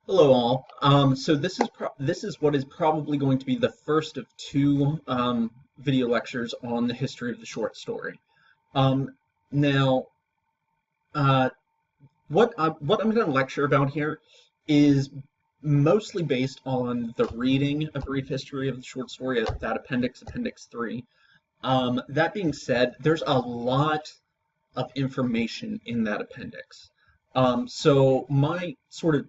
Hello all. So this is what is probably going to be the first of two video lectures on the history of the short story. Um, now, uh, what I'm going to lecture about here is mostly based on the reading A Brief History of the Short Story, that Appendix 3. That being said, there's a lot of information in that appendix. So my sort of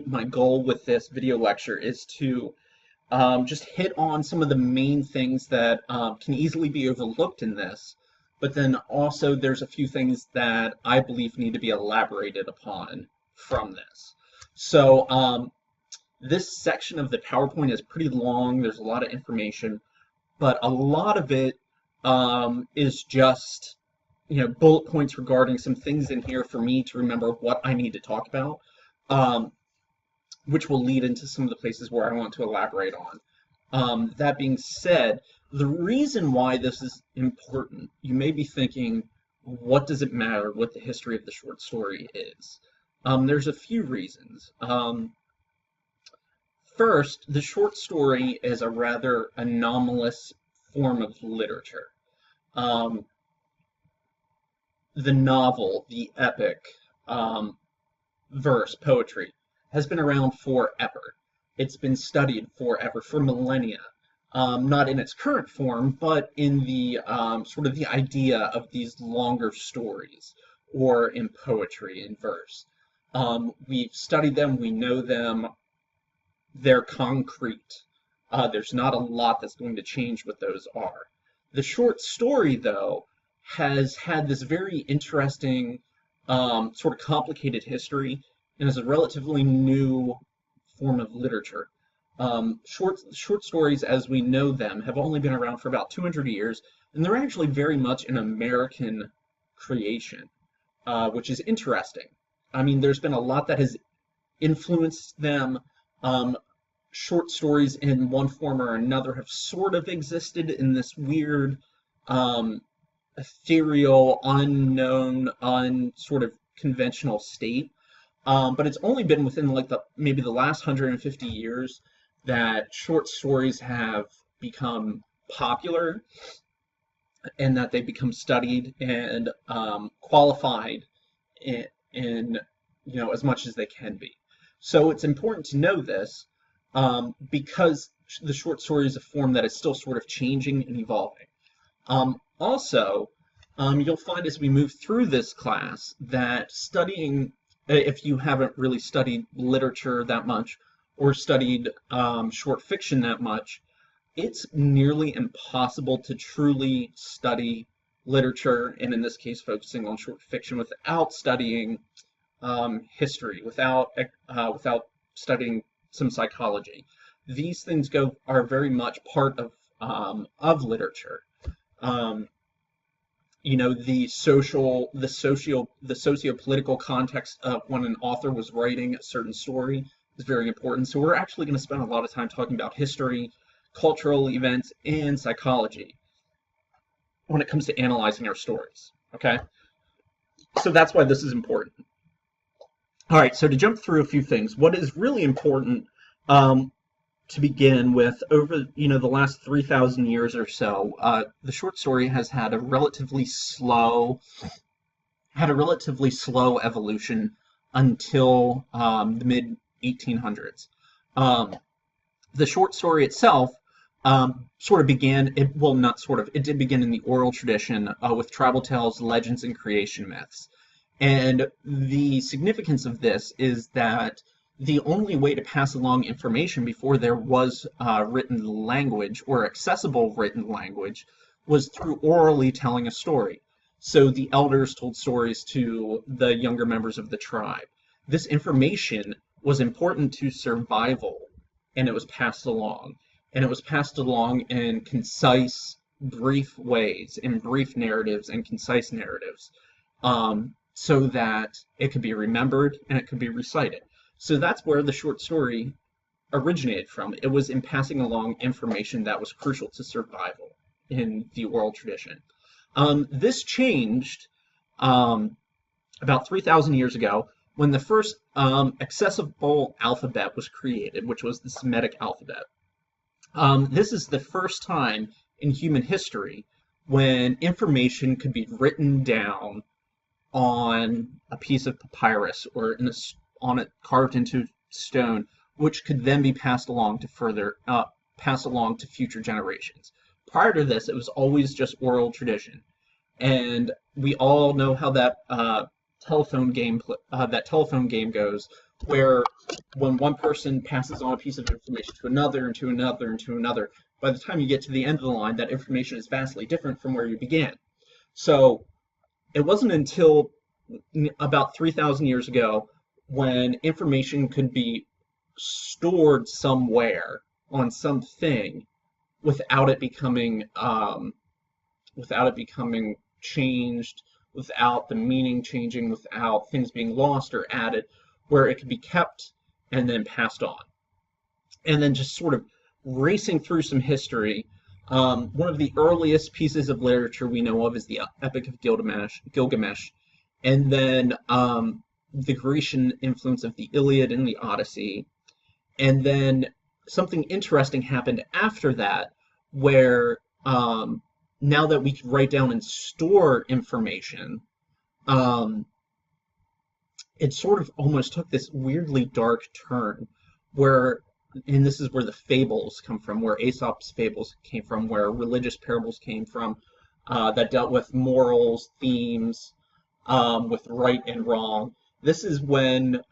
my goal with this video lecture is to just hit on some of the main things that can easily be overlooked in this, but then also there's a few things that I believe need to be elaborated upon from this. So this section of the PowerPoint is pretty long. There's a lot of information, but a lot of it is just bullet points regarding some things in here for me to remember what I need to talk about, which will lead into some of the places where I want to elaborate on. That being said, the reason why this is important, you may be thinking, what does it matter what the history of the short story is? There's a few reasons. First, the short story is a rather anomalous form of literature. The novel, the epic, verse, poetry, has been around forever. It's been studied forever, for millennia. Not in its current form, but in the sort of the idea of these longer stories, or in poetry, in verse. We've studied them, we know them, they're concrete. There's not a lot that's going to change what those are. The short story, though, has had this very interesting, sort of complicated history, and is a relatively new form of literature. Short stories, as we know them, have only been around for about 200 years, and they're actually very much an American creation, which is interesting. I mean, there's been a lot that has influenced them. Short stories in one form or another have sort of existed in this weird, ethereal, unknown, sort of conventional state. But it's only been within like maybe the last 150 years that short stories have become popular, and that they become studied and qualified in as much as they can be. So it's important to know this, because the short story is a form that is still sort of changing and evolving. Also, you'll find as we move through this class that studying, if you haven't really studied literature that much or studied short fiction that much, it's nearly impossible to truly study literature, and in this case focusing on short fiction, without studying history, without studying some psychology. These things are very much part of literature. The socio-political context of when an author was writing a certain story is very important. So we're actually going to spend a lot of time talking about history, cultural events, and psychology when it comes to analyzing our stories. Okay? So that's why this is important. All right, so to jump through a few things, what is really important to begin with, over the last 3,000 years or so, the short story has had a relatively slow evolution until the mid 1800s. The short story itself sort of began. It did begin in the oral tradition with tribal tales, legends, and creation myths. And the significance of this is that the only way to pass along information before there was written language or accessible written language was through orally telling a story. So the elders told stories to the younger members of the tribe. This information was important to survival, and it was passed along. And it was passed along in concise, brief ways, in brief narratives and concise narratives, so that it could be remembered and it could be recited. So that's where the short story originated from. It was in passing along information that was crucial to survival in the oral tradition. This changed about 3,000 years ago when the first accessible alphabet was created, which was the Semitic alphabet. This is the first time in human history when information could be written down on a piece of papyrus or on it carved into stone, which could then be passed along to future generations. Prior to this, it was always just oral tradition, and we all know how that telephone game goes, where when one person passes on a piece of information to another and to another and to another, by the time you get to the end of the line, that information is vastly different from where you began. So it wasn't until about 3,000 years ago when information could be stored somewhere on something without it becoming changed, without the meaning changing, without things being lost or added, where it could be kept and then passed on. And then just sort of racing through some history, one of the earliest pieces of literature we know of is the Epic of Gilgamesh, and then the Grecian influence of the Iliad and the Odyssey. And then something interesting happened after that, where now that we can write down and store information, it sort of almost took this weirdly dark turn where, and this is where the fables come from, where Aesop's fables came from, where religious parables came from, that dealt with morals, themes, with right and wrong. This is when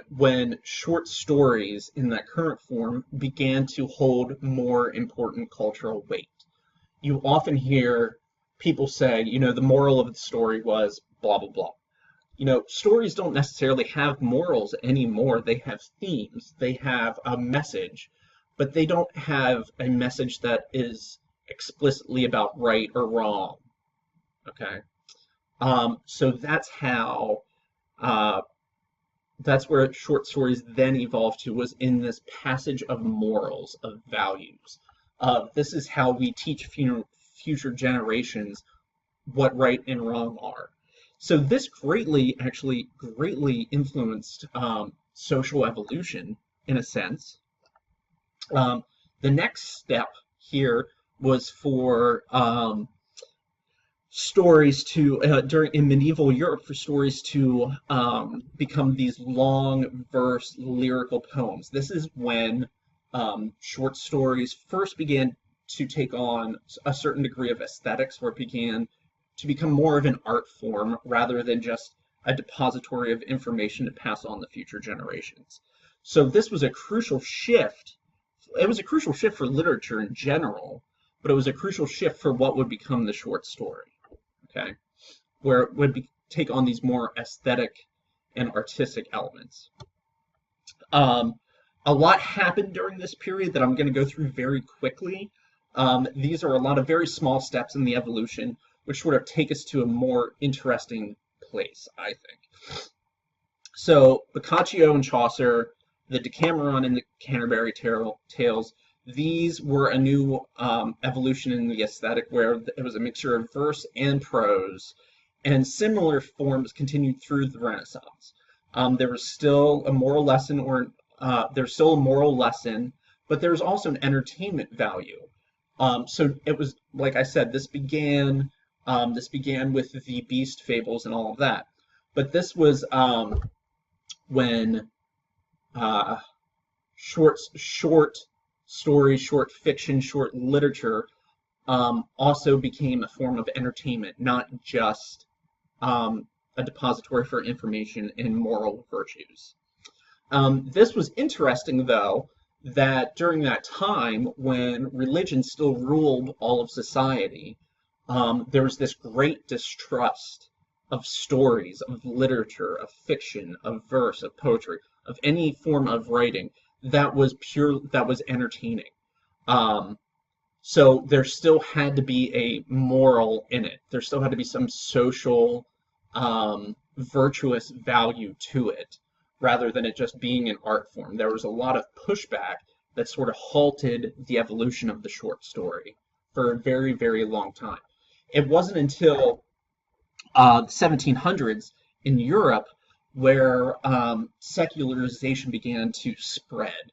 when short stories in that current form began to hold more important cultural weight. You often hear people say, the moral of the story was blah, blah, blah. Stories don't necessarily have morals anymore. They have themes, they have a message, but they don't have a message that is explicitly about right or wrong. Okay? So that's how, that's where short stories then evolved to, was in this passage of morals, of values. This is how we teach future generations what right and wrong are. So this greatly influenced social evolution, in a sense. The next step here was for stories to, in medieval Europe, for stories to become these long verse lyrical poems. This is when short stories first began to take on a certain degree of aesthetics, where it began to become more of an art form rather than just a depository of information to pass on to future generations. So this was a crucial shift. It was a crucial shift for literature in general, but it was a crucial shift for what would become the short story. Okay, where it would take on these more aesthetic and artistic elements. A lot happened during this period that I'm going to go through very quickly. These are a lot of very small steps in the evolution, which sort of take us to a more interesting place, I think. So Boccaccio and Chaucer, the Decameron and the Canterbury Tales, these were a new evolution in the aesthetic, where it was a mixture of verse and prose, and similar forms continued through the Renaissance. There was still a moral lesson, but there's also an entertainment value. So it was, like I said, this began with the beast fables and all of that, but this was when short stories, short fiction, short literature also became a form of entertainment, not just a depository for information and moral virtues. This was interesting, though, that during that time, when religion still ruled all of society, there was this great distrust of stories, of literature, of fiction, of verse, of poetry, of any form of writing that was entertaining. So there still had to be a moral in it. There still had to be some social, virtuous value to it, rather than it just being an art form. There was a lot of pushback that sort of halted the evolution of the short story for a very, very long time. It wasn't until the 1700s in Europe where secularization began to spread.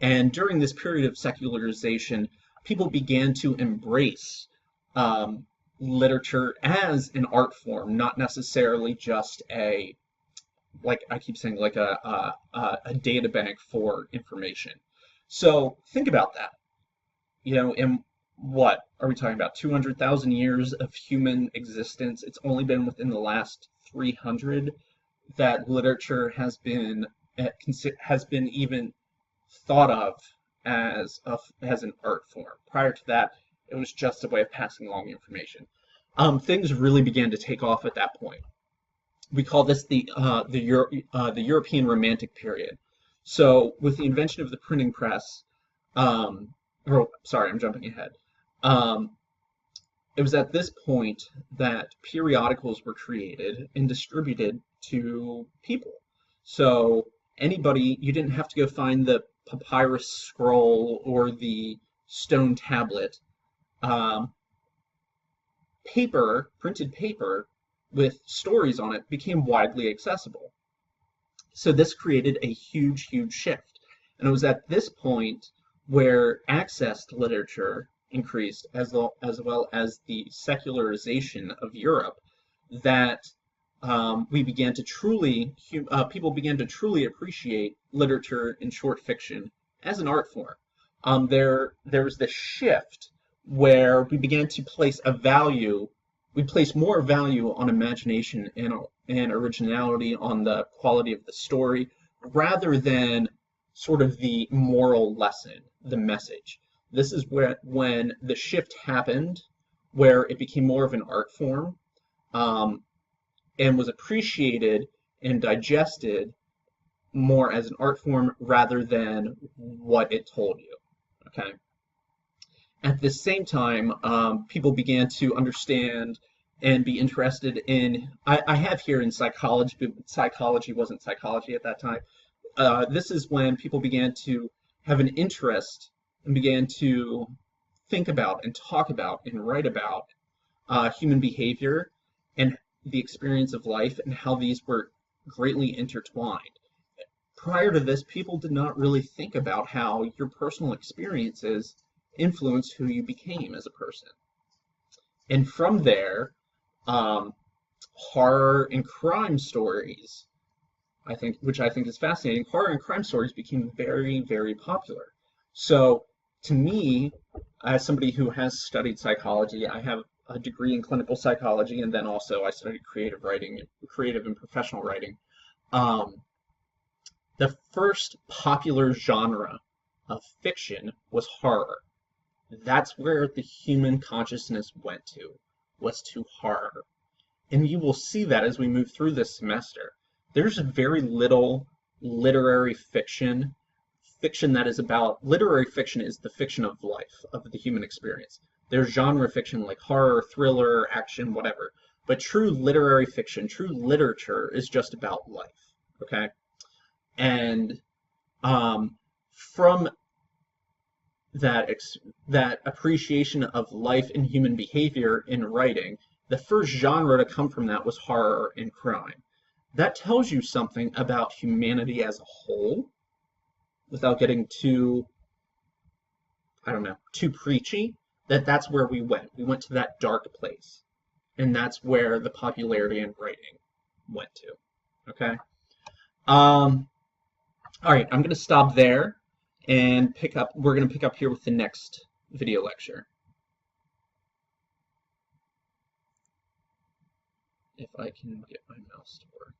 And during this period of secularization, people began to embrace um, literature as an art form, not necessarily just a, like I keep saying, like a data bank for information. So think about that. In what are we talking about? 200,000 years of human existence. It's only been within the last 300 that literature has been even thought of as an art form. Prior to that, it was just a way of passing along information. Things really began to take off at that point. We call this the European Romantic period. So, with the invention of the printing press, sorry, I'm jumping ahead. Um, it was at this point that periodicals were created and distributed to people. So anybody, you didn't have to go find the papyrus scroll or the stone tablet. Um, printed paper with stories on it became widely accessible. So this created a huge, huge shift. And it was at this point where access to literature increased, as well as the secularization of Europe, that we began to people began to truly appreciate literature and short fiction as an art form. There was this shift where we place more value on imagination and originality, on the quality of the story, rather than sort of the moral lesson, the message. This is when the shift happened, where it became more of an art form, um, and was appreciated and digested more as an art form rather than what it told you. Okay. At the same time, people began to understand and be interested in. I have here in psychology, but psychology wasn't psychology at that time. This is when people began to have an interest and began to think about and talk about and write about human behavior and the experience of life and how these were greatly intertwined. Prior to this, people did not really think about how your personal experiences influenced who you became as a person. And from there, um, horror and crime stories, which I think is fascinating, horror and crime stories became very, very popular. So, to me, as somebody who has studied psychology, I have a degree in clinical psychology, and then also I studied creative and professional writing. Um, the first popular genre of fiction was horror. That's where the human consciousness was to horror. And you will see that as we move through this semester. There's very little literary fiction. Literary fiction is the fiction of life, of the human experience. There's genre fiction like horror, thriller, action, whatever. But true literary fiction, true literature is just about life. Okay? And from that appreciation of life and human behavior in writing, the first genre to come from that was horror and crime. That tells you something about humanity as a whole, without getting too, I don't know, too preachy, that's where we went. We went to that dark place. And that's where the popularity in writing went to. Okay? All right, I'm going to stop there and we're going to pick up here with the next video lecture. If I can get my mouse to work.